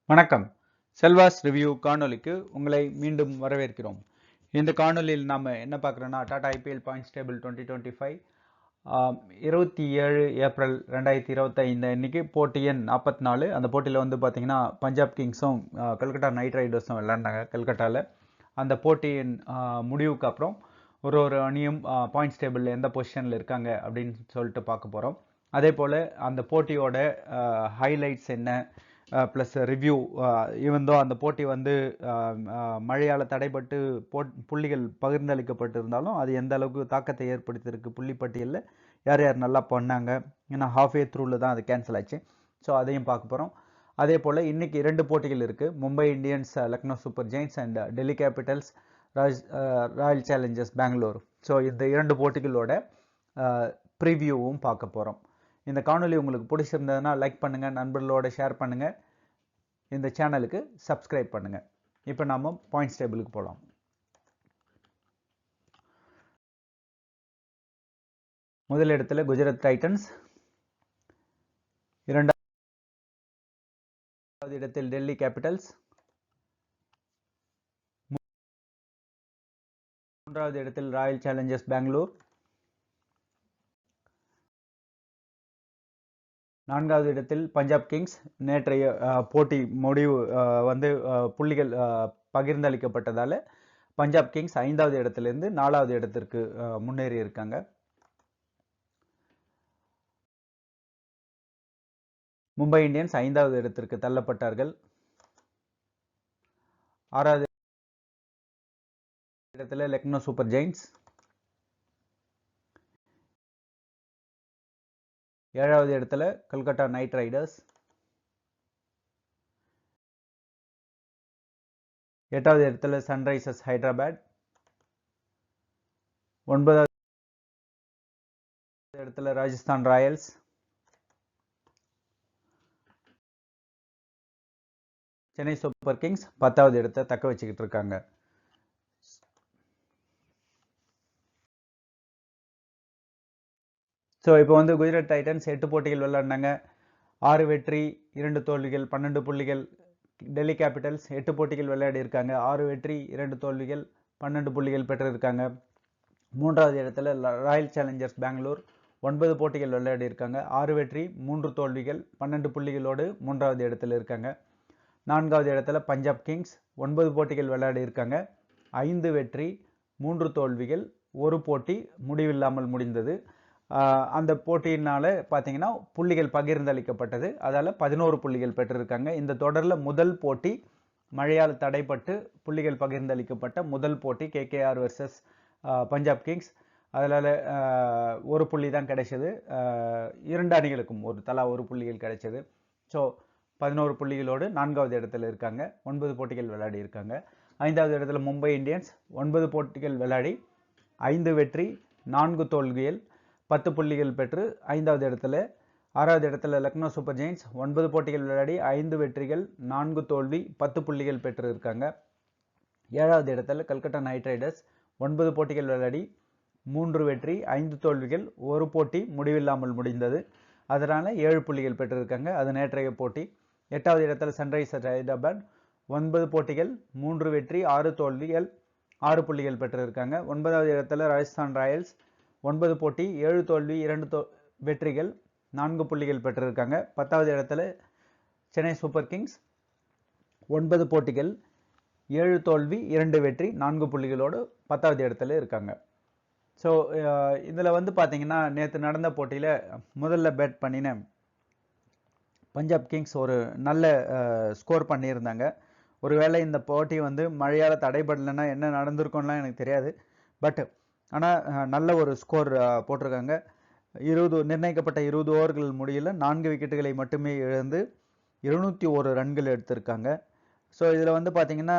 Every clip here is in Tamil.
வணக்கம். செல்வாஸ் ரிவ்யூ காணொளிக்கு உங்களை மீண்டும் வரவேற்கிறோம். இந்த காணொளியில் நாம என்ன பார்க்குறோம்னா Tata IPL points table 2025 27 April 2025 அன்னைக்கு போட்டி எண் 44. அந்த போட்டியில் வந்து பார்த்தீங்கன்னா பஞ்சாப் கிங்ஸும் கல்கட்டா நைட் ரைடர்ஸும் விளையாடினாங்க கல்கட்டாவில். அந்த போட்டியின் முடிவுக்கு அப்புறம் ஒரு அணியும் பாயிண்ட்ஸ் டேபிளில் எந்த பொசிஷனில் இருக்காங்க அப்படின்னு சொல்லிட்டு பார்க்க போகிறோம். அதே போல் அந்த போட்டியோட ஹைலைட்ஸ் என்ன ப்ளஸ் ரிவ்யூ ஈவன் அந்த போட்டி வந்து மழையால் தடைபட்டு புள்ளிகள் பகிர்ந்தளிக்கப்பட்டிருந்தாலும் அது எந்த அளவுக்கு தாக்கத்தை ஏற்படுத்தியிருக்கு புள்ளிப்பட்டியலில் யார் யார் நல்லா பண்ணாங்க, ஏன்னா ஹாஃப்வே த்ரூவில் தான் அது கேன்சல் ஆச்சு. ஸோ அதையும் பார்க்க போகிறோம். அதே போல் இன்றைக்கி 2 போட்டிகள் இருக்குது. Mumbai Indians Lucknow Super Giants and Delhi Capitals Royal Challengers Bangalore. So இந்த 2 போட்டிகளோட ப்ரிவியூவும் பார்க்க போகிறோம். இந்த காணொலி உங்களுக்கு பிடிச்சிருந்ததுன்னா லைக் பண்ணுங்கள், நண்பர்களோட ஷேர் பண்ணுங்கள், இந்த சேனலுக்கு சப்ஸ்கிரைப் பண்ணுங்கள். இப்போ நாம் பாயிண்ட்ஸ் டேபிளுக்கு போகலாம். முதல் இடத்துல குஜராத் டைட்டன்ஸ், இரண்டாவது இடத்தில் டெல்லி கேபிட்டல்ஸ், மூன்றாவது இடத்தில் ராயல் சேலஞ்சர்ஸ் பெங்களூர், நான்காவது இடத்தில் பஞ்சாப் கிங்ஸ். நேற்றைய போட்டி முடிவு வந்து புள்ளிகள் பகிர்ந்தளிக்கப்பட்டதால் பஞ்சாப் கிங்ஸ் 5வது இடத்திலிருந்து 4வது இடத்திற்கு முன்னேறி இருக்காங்க. மும்பை இந்தியன்ஸ் 5வது இடத்திற்கு தள்ளப்பட்டார்கள். 6வது இடத்துல லக்னோ சூப்பர் ஜெயின்ஸ், 7வது இடத்துல கல்கட்டா நைட் ரைடர்ஸ், 8வது இடத்துல சன்ரைசர்ஸ் ஹைதராபாத், 9வது இடத்துல Rajasthan Royals, 'Chennai Super Kings 10வது இடத்தை தக்க வச்சுக்கிட்டு இருக்காங்க. ஸோ இப்போ வந்து குஜராத் டைட்டன்ஸ் 8 போட்டிகள் விளையாடினாங்க, 6 வெற்றி 2 தோல்விகள் 12 புள்ளிகள். டெல்லி கேபிட்டல்ஸ் 8 போட்டிகள் விளையாடி இருக்காங்க, 6 வெற்றி 2 தோல்விகள் 12 புள்ளிகள் பெற்றிருக்காங்க. 3வது இடத்துல ராயல் சேலஞ்சர்ஸ் பெங்களூர் 9 போட்டிகள் விளையாடி இருக்காங்க, 6 வெற்றி 3 தோல்விகள் 12 புள்ளிகளோடு 3வது இடத்துல இருக்காங்க. 4வது இடத்துல பஞ்சாப் கிங்ஸ் 9 போட்டிகள் விளையாடி இருக்காங்க, 5 வெற்றி 3 தோல்விகள், 1 போட்டி முடிவில்லாமல் முடிந்தது. அந்த போட்டியினால பார்த்தீங்கன்னா புள்ளிகள் பகிர்ந்தளிக்கப்பட்டது, அதால் 11 புள்ளிகள் பெற்றிருக்காங்க. இந்த தொடரில் முதல் போட்டி மழையால் தடைப்பட்டு புள்ளிகள் பகிர்ந்தளிக்கப்பட்ட முதல் போட்டி கேகேஆர் வர்சஸ் பஞ்சாப் கிங்ஸ். அதனால் 1 புள்ளி தான் கிடைச்சது, 2 அணிகளுக்கும் தலா 1 புள்ளிகள் கிடைச்சது. ஸோ 11 புள்ளிகளோடு 4வது இடத்துல இருக்காங்க, 9 போட்டிகள் விளையாடி இருக்காங்க. 5வது இடத்துல மும்பை இந்தியன்ஸ் 9 போட்டிகள் விளையாடி 5 வெற்றி 4 தோல்விகள் 10 புள்ளிகள் பெற்று 5வது இடத்துல. 6வது இடத்துல லக்னோ சூப்பர் ஜெயின்ஸ் 9 போட்டிகள் விளையாடி 5 வெற்றிகள் 4 தோல்வி 10 புள்ளிகள் பெற்று இருக்காங்க. 7வது இடத்துல கல்கட்டா நைட் ரைடர்ஸ் 9 போட்டிகள் விளையாடி 3 வெற்றி 5 தோல்விகள், 1 போட்டி முடிவில்லாமல் முடிந்தது, அதனால் 7 புள்ளிகள் பெற்றிருக்காங்க. அது நேற்றைய போட்டி. 8வது இடத்துல சன்ரைசர்ஸ் ஹைதராபாத் 9 போட்டிகள் 3 வெற்றி 6 தோல்விகள் 6 புள்ளிகள் பெற்றிருக்காங்க. 9வது இடத்துல ராஜஸ்தான் ராயல்ஸ் 9 போட்டி 7 தோல்வி 2 வெற்றிகள் 4 புள்ளிகள் பெற்றிருக்காங்க. 10வது இடத்துல சென்னை சூப்பர் கிங்ஸ் 9 போட்டிகள் 7 தோல்வி 2 வெற்றி 4 புள்ளிகளோடு 10வது இடத்துல இருக்காங்க. ஸோ இதில் வந்து பார்த்தீங்கன்னா நேற்று நடந்த போட்டியில் முதல்ல பேட் பண்ணின பஞ்சாப் கிங்ஸ் ஒரு நல்ல ஸ்கோர் பண்ணியிருந்தாங்க. ஒருவேளை இந்த போட்டி வந்து மழையால் தடைபடலைன்னா என்ன நடந்திருக்கும்லாம் எனக்கு தெரியாது. பட் ஆனால் நல்ல ஒரு ஸ்கோர் போட்டிருக்காங்க. நிர்ணயிக்கப்பட்ட 20 ஓவர்கள் முடியல 4 விக்கெட்டுகளை மட்டுமே இழந்து 201 ரன்கள் எடுத்திருக்காங்க. ஸோ இதில் வந்து பார்த்தீங்கன்னா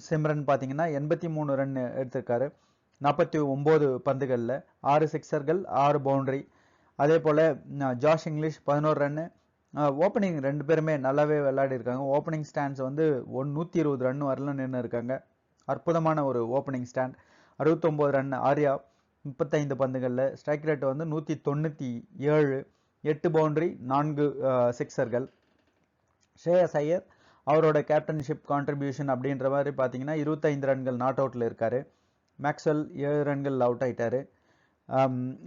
சிம்ரன் பார்த்தீங்கன்னா 83 ரன் எடுத்திருக்காரு, 49 பந்துகளில் 6 சிக்ஸர்கள் 6 பவுண்டரி. அதே போல் ஜாஷ் இங்கிலீஷ் 11 ரன்னு. ஓப்பனிங் 2 பேருமே நல்லாவே விளையாடி இருக்காங்க. ஓப்பனிங் ஸ்டாண்ட்ஸ் வந்து 120 ரன் வரலாம் நின்று இருக்காங்க. அற்புதமான ஒரு ஓப்பனிங் ஸ்டாண்ட். 69 ரன் ஆர்யா 35 பந்துகளில். ஸ்ட்ரைக் ரேட் வந்து 197. 8 பவுண்டரி 4 சிக்ஸர்கள். ஸ்ரேயஸ் ஐயர் அவரோட கேப்டன்ஷிப் கான்ட்ரிபியூஷன் அப்படின்ற மாதிரி பார்த்தீங்கன்னா 25 ரன்கள் நாட் அவுட்டில் இருக்காரு. மேக்ஸ்வெல் 7 ரன்கள் அவுட் ஆயிட்டாரு.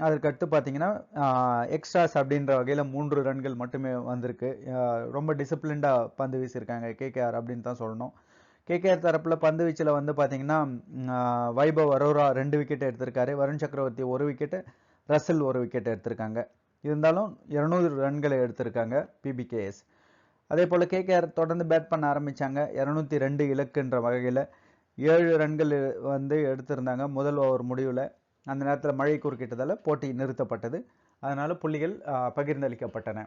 அதற்கடுத்து பார்த்தீங்கன்னா எக்ஸ்ட்ராஸ் அப்படின்ற வகையில் 3 ரன்கள் மட்டுமே வந்திருக்கு. ரொம்ப டிசிப்ளின்டாக பந்து வீசியிருக்காங்க கேகேஆர் அப்படின்னு தான் சொல்லணும். கேகேஆர் தரப்பில் பந்து வீச்சில் வந்து பார்த்தீங்கன்னா வைபவ் அரோரா 2 விக்கெட் எடுத்திருக்காரு. வருண் சக்கரவர்த்தி 1 விக்கெட்டு, ரசல் 1 விக்கெட் எடுத்திருக்காங்க. இருந்தாலும் 200 ரன்களை எடுத்திருக்காங்க பிபிகேஎஸ். அதே போல் கேகேஆர் தொடர்ந்து பேட் பண்ண ஆரம்பித்தாங்க. 202 இலக்குன்ற வகையில் 7 ரன்கள் வந்து எடுத்திருந்தாங்க முதல் ஓவர் முடிவில். அந்த நேரத்தில் மழை குறுக்கிட்டதால் போட்டி நிறுத்தப்பட்டது. அதனால் புள்ளிகள் பகிர்ந்தளிக்கப்பட்டன.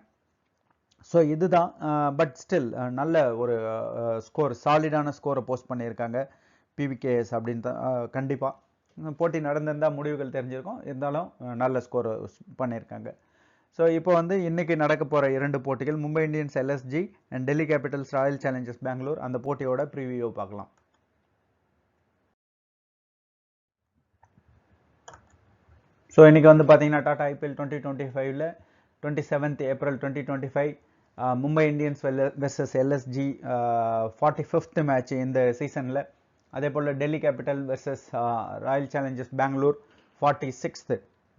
ஸோ இதுதான். பட் ஸ்டில் நல்ல ஒரு ஸ்கோர், சாலிடான ஸ்கோரை போஸ்ட் பண்ணியிருக்காங்க பிவிகேஎஸ் அப்படின்னு தான். கண்டிப்பாக போட்டி நடந்திருந்தால் முடிவுகள் தெரிஞ்சிருக்கும். இருந்தாலும் நல்ல ஸ்கோரை பண்ணியிருக்காங்க. ஸோ இப்போ வந்து இன்னைக்கு நடக்க போகிற 2 போட்டிகள் Mumbai Indians LSG and Delhi Capitals Royal Challengers Bengaluru. அந்த போட்டியோட ப்ரிவியூ பார்க்கலாம். ஸோ இன்றைக்கி வந்து பார்த்தீங்கன்னா டாடா ஐபிஎல் 2025ல் 27th April 2025 Mumbai Indians versus LSG 45th match இந்த சீசனில். அதே போல் Delhi Capital versus Royal Challengers Bengaluru 46th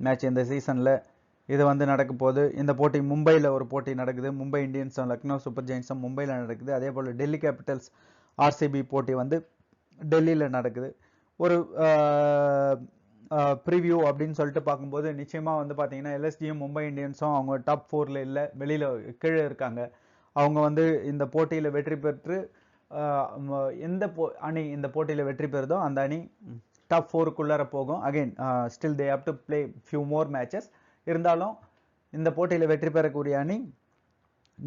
match இந்த சீசனில். இது வந்து நடக்க போகுது. இந்த போட்டி மும்பையில் ஒரு போட்டி நடக்குது. மும்பை இந்தியன்ஸும் லக்னோ சூப்பர் ஜெயின்ஸும் மும்பையில் நடக்குது. அதே போல் டெல்லி கேபிட்டல்ஸ் ஆர்சிபி போட்டி வந்து டெல்லியில் நடக்குது. ஒரு ப்ரிவியூ அப்படின்னு சொல்லிட்டு பார்க்கும்போது நிச்சயமாக வந்து பார்த்தீங்கன்னா எல்எஸ்ஜியும் மும்பை இந்தியன்ஸும் அவங்க டாப் 4ல் இல்லை, வெளியில் கீழே இருக்காங்க. அவங்க வந்து இந்த போட்டியில் வெற்றி பெற்று எந்த அணி இந்த போட்டியில் வெற்றி பெறுதோ அந்த அணி டாப் 4க்குள்ளார போகும். Again still they have to play few more matches. இருந்தாலும் இந்த போட்டியில் வெற்றி பெறக்கூடிய அணி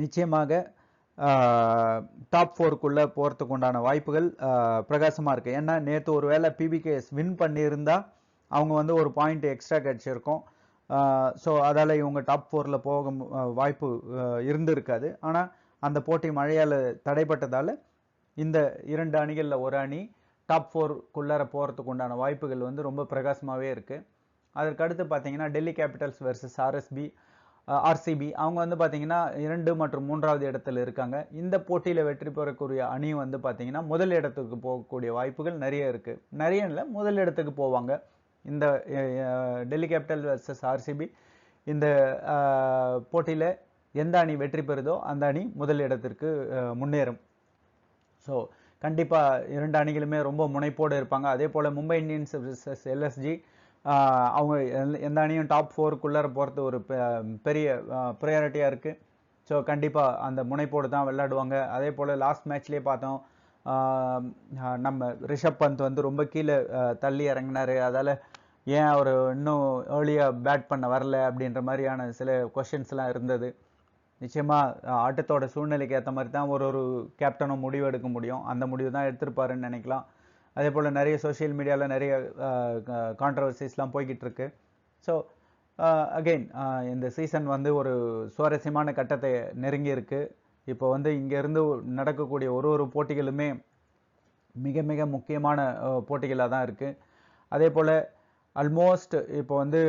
நிச்சயமாக டாப் 4க்குள்ளே போகிறதுக்கு உண்டான வாய்ப்புகள் பிரகாசமாக இருக்குது. ஏன்னா நேற்று ஒரு வேளை பிபிகேஎஸ் வின் பண்ணியிருந்தால் அவங்க வந்து ஒரு பாயிண்ட் எக்ஸ்ட்ரா கிடச்சிருக்கும். ஸோ அதால் இவங்க டாப் 4ல் போக வாய்ப்பு இருந்திருக்காது. ஆனால் அந்த போட்டி மழையால் தடைப்பட்டதால் இந்த 2 அணிகளில் ஒரு அணி டாப் 4க்குள்ளார போகிறதுக்கு உண்டான வாய்ப்புகள் வந்து ரொம்ப பிரகாசமாகவே இருக்குது. அதற்கடுத்து பார்த்தீங்கன்னா டெல்லி கேபிட்டல்ஸ் வெர்சஸ் ஆர்சிபி அவங்க வந்து பார்த்தீங்கன்னா 2 மற்றும் 3வது இடத்துல இருக்காங்க. இந்த போட்டியில் வெற்றி பெறக்கூடிய அணி வந்து பார்த்தீங்கன்னா முதல் இடத்துக்கு போகக்கூடிய வாய்ப்புகள் நிறைய இருக்குது. நிறைய இல்லை, முதல் இடத்துக்கு போவாங்க. இந்த டெல்லி கேபிட்டல் வெர்சஸ் ஆர்சிபி இந்த போட்டியில் எந்த அணி வெற்றி பெறுதோ அந்த அணி முதல் இடத்திற்கு முன்னேறும். ஸோ கண்டிப்பாக 2 அணிகளுமே ரொம்ப முனைப்போடு இருப்பாங்க. அதே போல் மும்பை இந்தியன்ஸ் வெர்சஸ் எல்எஸ்ஜி அவங்க எந்த அணியும் டாப் 4க்குள்ளார போகிறது ஒரு பெரிய ப்ரையாரிட்டியாக இருக்குது. ஸோ கண்டிப்பாக அந்த முனைப்போடு தான் விளையாடுவாங்க. அதே போல் லாஸ்ட் மேட்ச்லேயே பார்த்தோம், நம்ம ரிஷப் பந்த் வந்து ரொம்ப கீழே தள்ளி இறங்கினார். அதால் ஏன் அவர் இன்னும் ஏர்லியாக பேட் பண்ண வரல அப்படின்ற மாதிரியான சில கொஷின்ஸ்லாம் இருந்தது. நிச்சயமாக ஆட்டத்தோட சூழ்நிலைக்கு ஏற்ற மாதிரி தான் ஒரு கேப்டனும் முடிவு எடுக்க முடியும். அந்த முடிவு தான் எடுத்திருப்பாருன்னு நினைக்கலாம். அதே போல் நிறைய சோஷியல் மீடியாவில் நிறைய கான்ட்ரவர்சிஸ்லாம் போய்கிட்டு இருக்கு. ஸோ அகெயின் இந்த சீசன் வந்து ஒரு சுவாரஸ்யமான கட்டத்தை நெருங்கி இருக்கு. இப்போ வந்து இங்கேருந்து நடக்கக்கூடிய ஒரு போட்டிகளுமே மிக மிக முக்கியமான போட்டிகளாக தான் இருக்குது. அதே போல் ஆல்மோஸ்ட் இப்போ வந்து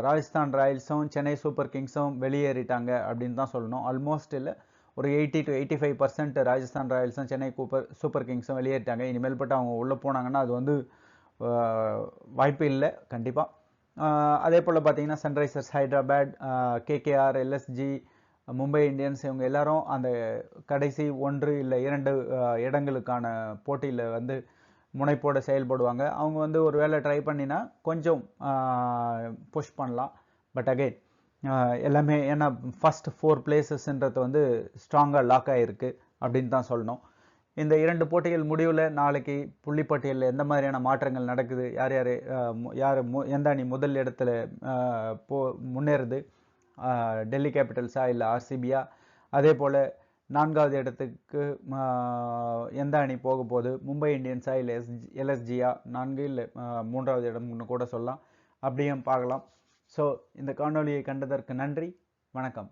ராஜஸ்தான் ராயல்ஸும் சென்னை சூப்பர் கிங்ஸும் வெளியேறிட்டாங்க அப்படின்னு தான் சொல்லணும். ஆல்மோஸ்ட் இல்லை, ஒரு 80 to 85% ராஜஸ்தான் ராயல்ஸும் சென்னை சூப்பர் கிங்ஸும் வெளியேறிட்டாங்க. இனிமேல்பட்டு அவங்க உள்ளே போனாங்கன்னா அது வந்து வாய்ப்பு இல்லை கண்டிப்பாக. அதே போல் பார்த்தீங்கன்னா Sunrisers Hyderabad, KKR, LSG, Mumbai Indians இவங்க எல்லாரும் அந்த கடைசி 1 இல்லை 2 இடங்களுக்கான போட்டியில் வந்து முனைப்போடு செயல்படுவாங்க. அவங்க வந்து ஒரு வேளை ட்ரை பண்ணினா கொஞ்சம் புஷ் பண்ணலாம். பட் அகெயின் எல்லாமே ஏன்னா ஃபஸ்ட் 4 பிளேசஸ்ன்றது வந்து ஸ்ட்ராங்காக லாக் ஆகிருக்கு அப்படின்னு தான் சொல்லணும். இந்த 2 போட்டிகள் முடிவில் நாளைக்கு புள்ளிப்பட்டியலில் எந்த மாதிரியான மாற்றங்கள் நடக்குது, யார் எந்த அணி முதல் இடத்துல முன்னேறுது, டெல்லி கேபிட்டல்ஸா இல்லை ஆர்சிபியா, அதே போல் 4வது இடத்துக்கு எந்த அணி போக போகுது, மும்பை இந்தியன்ஸா இல்லை எல்எஸ்ஜியா, 4 இல்லை 3வது இடம்னு கூட சொல்லலாம், அப்படியும் பார்க்கலாம். ஸோ இந்த காணொலியை கண்டதற்கு நன்றி, வணக்கம்.